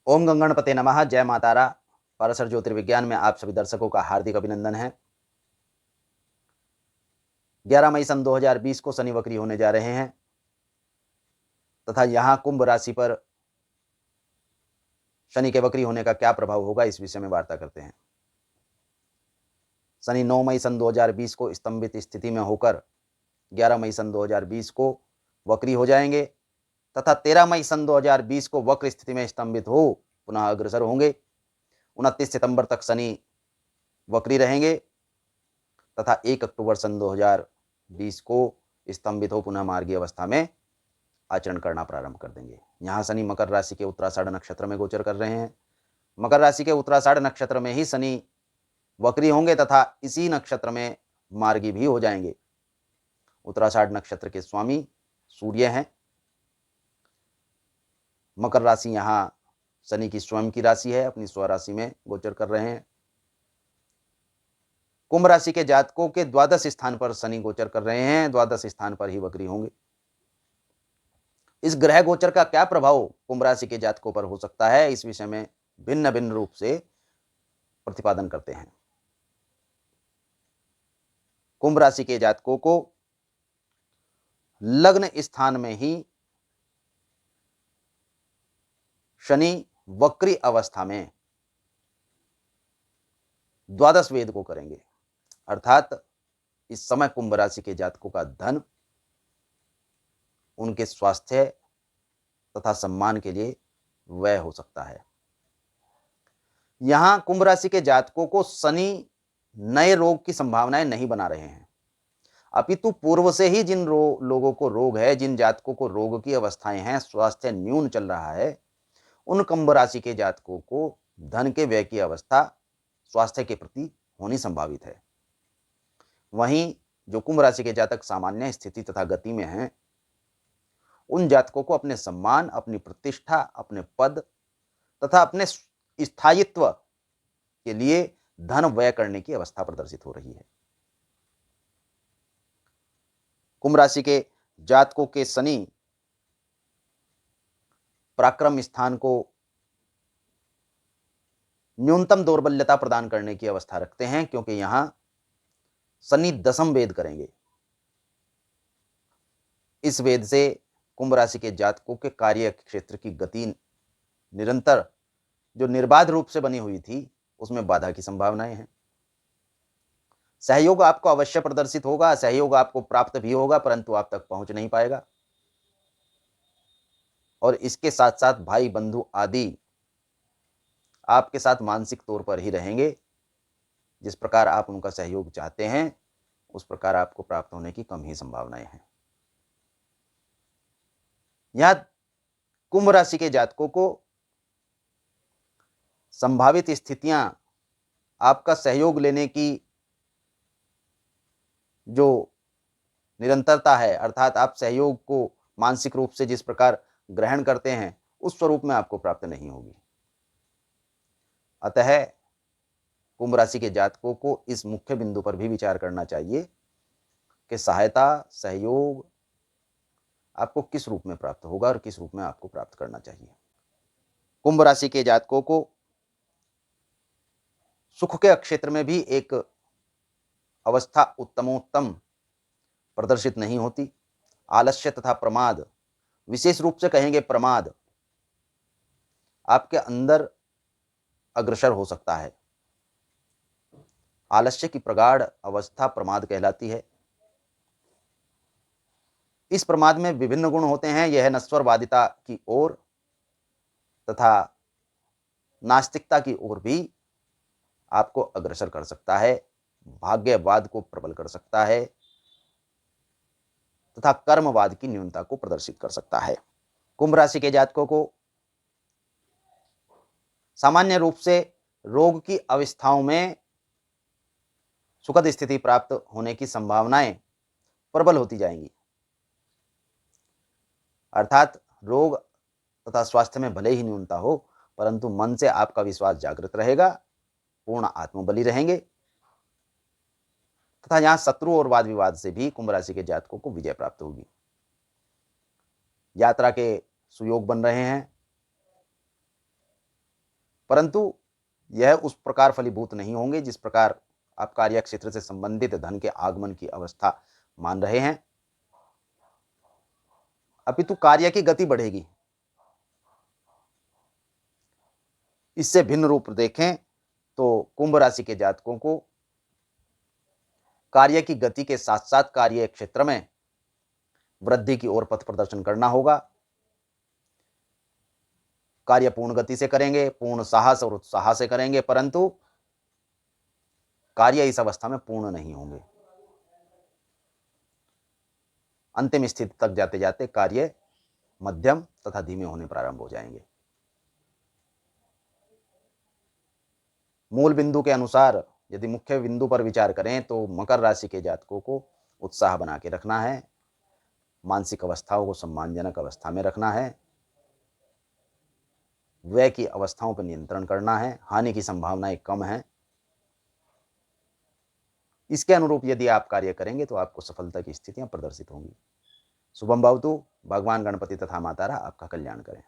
ओम गंगणपते नमः। जय मातारा। पाराशर ज्योतिर्विज्ञान में आप सभी दर्शकों का हार्दिक अभिनंदन है। 11 मई सन 2020 को शनि वक्री होने जा रहे हैं तथा यहाँ कुंभ राशि पर शनि के वक्री होने का क्या प्रभाव होगा, इस विषय में वार्ता करते हैं। शनि 9 मई सन 2020 को स्तंभित स्थिति में होकर 11 मई सन 2020 को वक्री हो जाएंगे तथा 13 मई सन 2020 को वक्र स्थिति में स्तंभित हो पुनः अग्रसर होंगे। 29 सितंबर तक शनि वक्री रहेंगे तथा 1 अक्टूबर सन 2020 को स्तंभित हो पुनः मार्गी अवस्था में आचरण करना प्रारंभ कर देंगे। यहाँ शनि मकर राशि के उत्तराषाढ़ नक्षत्र में गोचर कर रहे हैं। मकर राशि के उत्तराषाढ़ नक्षत्र में ही शनि वक्री होंगे तथा इसी नक्षत्र में मार्गी भी हो जाएंगे। उत्तराषाढ़ नक्षत्र के स्वामी सूर्य हैं। मकर राशि यहाँ शनि की स्वयं की राशि है, अपनी स्वराशि में गोचर कर रहे हैं। कुंभ राशि के जातकों के द्वादश स्थान पर शनि गोचर कर रहे हैं, द्वादश स्थान पर ही वक्री होंगे। इस ग्रह गोचर का क्या प्रभाव कुंभ राशि के जातकों पर हो सकता है, इस विषय में भिन्न भिन्न रूप से प्रतिपादन करते हैं। कुंभ राशि के जातकों को लग्न स्थान में ही शनि वक्री अवस्था में द्वादश वेद को करेंगे, अर्थात इस समय कुंभ राशि के जातकों का धन, उनके स्वास्थ्य तथा सम्मान के लिए व्यय हो सकता है। यहां कुंभ राशि के जातकों को शनि नए रोग की संभावनाएं नहीं बना रहे हैं, अपितु पूर्व से ही जिन लोगों को रोग है, जिन जातकों को रोग की अवस्थाएं हैं, स्वास्थ्य न्यून चल रहा है, उन कुंभ राशि के जातकों को धन के व्यय की अवस्था स्वास्थ्य के प्रति होनी संभावित है। वहीं जो कुंभ राशि के जातक सामान्य स्थिति तथा गति में हैं, उन जातकों को अपने सम्मान, अपनी प्रतिष्ठा, अपने पद तथा अपने स्थायित्व के लिए धन व्यय करने की अवस्था प्रदर्शित हो रही है। कुंभ राशि के जातकों के शनि पराक्रम स्थान को न्यूनतम दौर्बल्यता प्रदान करने की अवस्था रखते हैं, क्योंकि यहां शनि दशम वेद करेंगे। इस वेद से कुंभ राशि के जातकों के कार्य क्षेत्र की गति निरंतर जो निर्बाध रूप से बनी हुई थी, उसमें बाधा की संभावनाएं हैं। सहयोग आपको अवश्य प्रदर्शित होगा, सहयोग आपको प्राप्त भी होगा, परंतु आप तक पहुंच नहीं पाएगा। और इसके साथ साथ भाई बंधु आदि आपके साथ मानसिक तौर पर ही रहेंगे। जिस प्रकार आप उनका सहयोग चाहते हैं, उस प्रकार आपको प्राप्त होने की कम ही संभावनाएं हैं। यहां कुंभ राशि के जातकों को संभावित स्थितियां आपका सहयोग लेने की जो निरंतरता है, अर्थात आप सहयोग को मानसिक रूप से जिस प्रकार ग्रहण करते हैं, उस स्वरूप में आपको प्राप्त नहीं होगी। अतः कुंभ राशि के जातकों को इस मुख्य बिंदु पर भी विचार करना चाहिए कि सहायता, सहयोग आपको किस रूप में प्राप्त होगा और किस रूप में आपको प्राप्त करना चाहिए। कुंभ राशि के जातकों को सुख के क्षेत्र में भी एक अवस्था उत्तमोत्तम प्रदर्शित नहीं होती। आलस्य तथा प्रमाद, विशेष रूप से कहेंगे प्रमाद, आपके अंदर अग्रसर हो सकता है। आलस्य की प्रगाढ़ अवस्था प्रमाद कहलाती है। इस प्रमाद में विभिन्न गुण होते हैं। यह नश्वरवादिता की ओर तथा नास्तिकता की ओर भी आपको अग्रसर कर सकता है, भाग्यवाद को प्रबल कर सकता है तथा कर्मवाद की न्यूनता को प्रदर्शित कर सकता है। कुंभ राशि के जातकों को सामान्य रूप से रोग की अवस्थाओं में सुखद स्थिति प्राप्त होने की संभावनाएं प्रबल होती जाएंगी, अर्थात रोग तथा स्वास्थ्य में भले ही न्यूनता हो, परंतु मन से आपका विश्वास जागृत रहेगा, पूर्ण आत्मबली रहेंगे तथा यहां शत्रु और वाद विवाद से भी कुंभ राशि के जातकों को विजय प्राप्त होगी। यात्रा के सुयोग बन रहे हैं। परंतु यह उस प्रकार फलीभूत नहीं होंगे जिस प्रकार आप कार्य क्षेत्र से संबंधित धन के आगमन की अवस्था मान रहे हैं, अपितु कार्य की गति बढ़ेगी। इससे भिन्न रूप देखें तो कुंभ राशि के जातकों को कार्य की गति के साथ साथ कार्य क्षेत्र में वृद्धि की ओर पथ प्रदर्शन करना होगा। कार्य पूर्ण गति से करेंगे, पूर्ण साहस और उत्साह से करेंगे, परंतु कार्य इस अवस्था में पूर्ण नहीं होंगे। अंतिम स्थिति तक जाते जाते कार्य मध्यम तथा धीमे होने प्रारंभ हो जाएंगे। मूल बिंदु के अनुसार यदि मुख्य बिंदु पर विचार करें तो मकर राशि के जातकों को उत्साह बना के रखना है, मानसिक अवस्थाओं को सम्मानजनक अवस्था में रखना है, व्यय की अवस्थाओं पर नियंत्रण करना है, हानि की संभावनाएं कम है। इसके अनुरूप यदि आप कार्य करेंगे तो आपको सफलता की स्थितियां प्रदर्शित होंगी। शुभम भवतु। भगवान गणपति तथा मातारा आपका कल्याण करें।